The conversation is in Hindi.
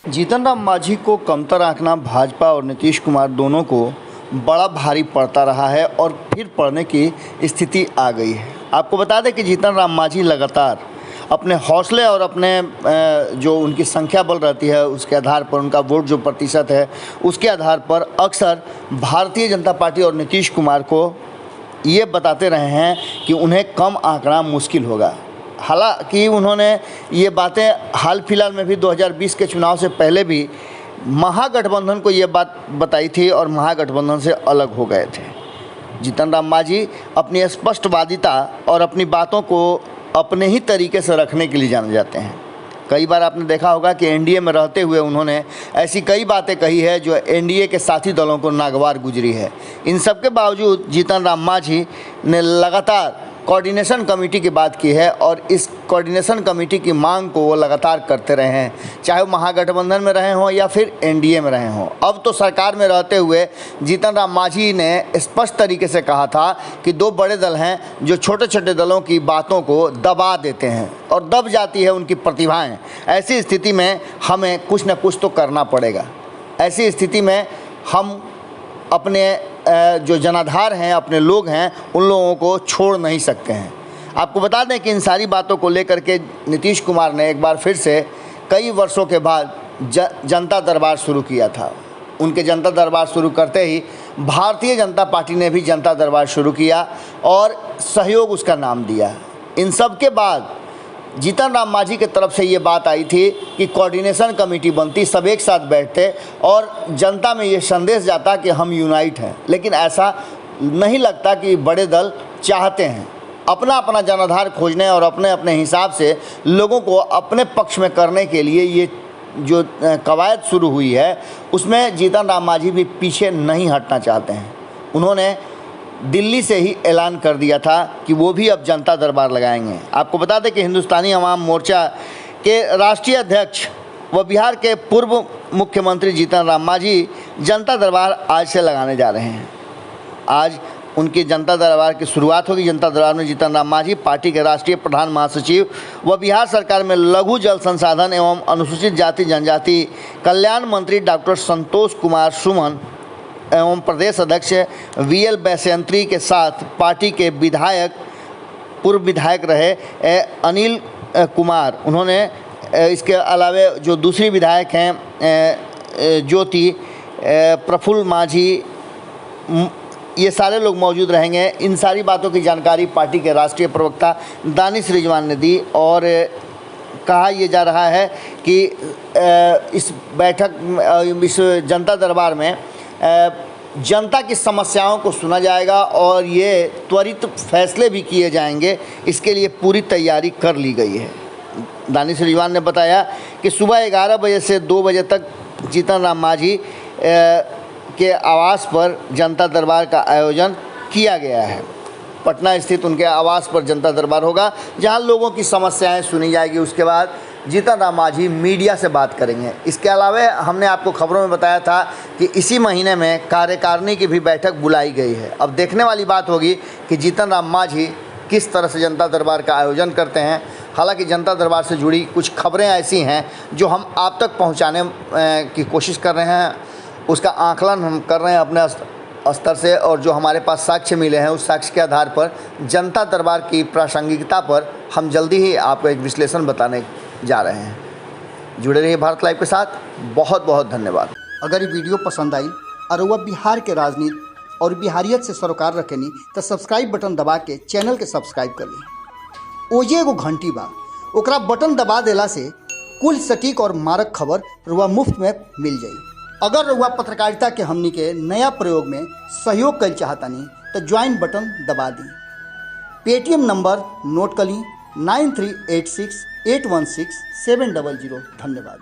जीतन राम मांझी को कमतर आंकना भाजपा और नीतीश कुमार दोनों को बड़ा भारी पड़ता रहा है और फिर पड़ने की स्थिति आ गई है। आपको बता दें कि जीतन राम मांझी लगातार अपने हौसले और अपने जो उनकी संख्या बल रहती है उसके आधार पर, उनका वोट जो प्रतिशत है उसके आधार पर अक्सर भारतीय जनता पार्टी और नीतीश कुमार को ये बताते रहे हैं कि उन्हें कम आंकना मुश्किल होगा। हालांकि उन्होंने ये बातें हाल फिलहाल में भी 2020 के चुनाव से पहले भी महागठबंधन को ये बात बताई थी और महागठबंधन से अलग हो गए थे। जीतन राम मांझी अपनी स्पष्टवादिता और अपनी बातों को अपने ही तरीके से रखने के लिए जाने जाते हैं। कई बार आपने देखा होगा कि एनडीए में रहते हुए उन्होंने ऐसी कई बातें कही है जो एनडीए के साथी दलों को नागवार गुजरी है। इन सब के बावजूद जीतन राम मांझी ने लगातार कोऑर्डिनेशन कमेटी की बात की है और इस कोऑर्डिनेशन कमेटी की मांग को वो लगातार करते रहे हैं, चाहे वो महागठबंधन में रहे हों या फिर एनडीए में रहे हों। अब तो सरकार में रहते हुए जीतन राम मांझी ने स्पष्ट तरीके से कहा था कि दो बड़े दल हैं जो छोटे छोटे दलों की बातों को दबा देते हैं और दब जाती है उनकी प्रतिभाएँ। ऐसी स्थिति में हमें कुछ न कुछ तो करना पड़ेगा। ऐसी स्थिति में हम अपने जो जनाधार हैं, अपने लोग हैं, उन लोगों को छोड़ नहीं सकते हैं। आपको बता दें कि इन सारी बातों को लेकर के नीतीश कुमार ने एक बार फिर से कई वर्षों के बाद जनता दरबार शुरू किया था। उनके जनता दरबार शुरू करते ही भारतीय जनता पार्टी ने भी जनता दरबार शुरू किया और सहयोग उसका नाम दिया। इन सब के बाद जीतन राम मांझी की तरफ से ये बात आई थी कि कोऑर्डिनेशन कमेटी बनती, सब एक साथ बैठते और जनता में ये संदेश जाता कि हम यूनाइट हैं। लेकिन ऐसा नहीं लगता कि बड़े दल चाहते हैं अपना अपना जनाधार खोजने और अपने अपने हिसाब से लोगों को अपने पक्ष में करने के लिए ये जो कवायद शुरू हुई है उसमें जीतन राम मांझी भी पीछे नहीं हटना चाहते हैं। उन्होंने दिल्ली से ही ऐलान कर दिया था कि वो भी अब जनता दरबार लगाएंगे। आपको बता दें कि हिंदुस्तानी अवाम मोर्चा के राष्ट्रीय अध्यक्ष व बिहार के पूर्व मुख्यमंत्री जीतन राम मांझी जनता दरबार आज से लगाने जा रहे हैं। आज उनकी जनता दरबार की शुरुआत होगी। जनता दरबार में जीतन राम मांझी पार्टी के राष्ट्रीय प्रधान महासचिव व बिहार सरकार में लघु जल संसाधन एवं अनुसूचित जाति जनजाति कल्याण मंत्री डॉक्टर संतोष कुमार सुमन एवं प्रदेश अध्यक्ष वीएल बैसयंत्री के साथ पार्टी के विधायक, पूर्व विधायक रहे अनिल कुमार, उन्होंने इसके अलावे जो दूसरी विधायक हैं ज्योति, प्रफुल्ल मांझी, ये सारे लोग मौजूद रहेंगे। इन सारी बातों की जानकारी पार्टी के राष्ट्रीय प्रवक्ता दानिश रिजवान ने दी और कहा यह जा रहा है कि इस बैठक, इस जनता दरबार में जनता की समस्याओं को सुना जाएगा और ये त्वरित फैसले भी किए जाएंगे। इसके लिए पूरी तैयारी कर ली गई है। दानिश रिजवान ने बताया कि सुबह 11 बजे से 2 बजे तक जीतन राम मांझी के आवास पर जनता दरबार का आयोजन किया गया है। पटना स्थित उनके आवास पर जनता दरबार होगा जहां लोगों की समस्याएं सुनी जाएगी। उसके बाद जीतन राम मांझी मीडिया से बात करेंगे। इसके अलावा हमने आपको खबरों में बताया था कि इसी महीने में कार्यकारिणी की भी बैठक बुलाई गई है। अब देखने वाली बात होगी कि जीतन राम मांझी किस तरह से जनता दरबार का आयोजन करते हैं। हालांकि जनता दरबार से जुड़ी कुछ खबरें ऐसी हैं जो हम आप तक पहुंचाने की कोशिश कर रहे हैं, उसका आकलन हम कर रहे हैं अपने स्तर से और जो हमारे पास साक्ष्य मिले हैं उस साक्ष्य के आधार पर जनता दरबार की प्रासंगिकता पर हम जल्दी ही आपको एक विश्लेषण बताने जा रहे हैं। जुड़े रहिए भारत लाइव के साथ। बहुत बहुत धन्यवाद। अगर ये वीडियो पसंद आई और वह बिहार के राजनीति और बिहारियत से सरोकार रखेनी तो सब्सक्राइब बटन दबा के चैनल के सब्सक्राइब कर ली। ओजे एगो घंटी बा, ओकरा बटन दबा देला से कुल सटीक और मारक खबर रुआ मुफ्त में मिल जाई। अगर रुआ पत्रकारिता के हमनी के नया प्रयोग में सहयोग कर चाहतानी तो ज्वाइन बटन दबा दी। पेटीएम नंबर नोट कर ली 9386816700। धन्यवाद।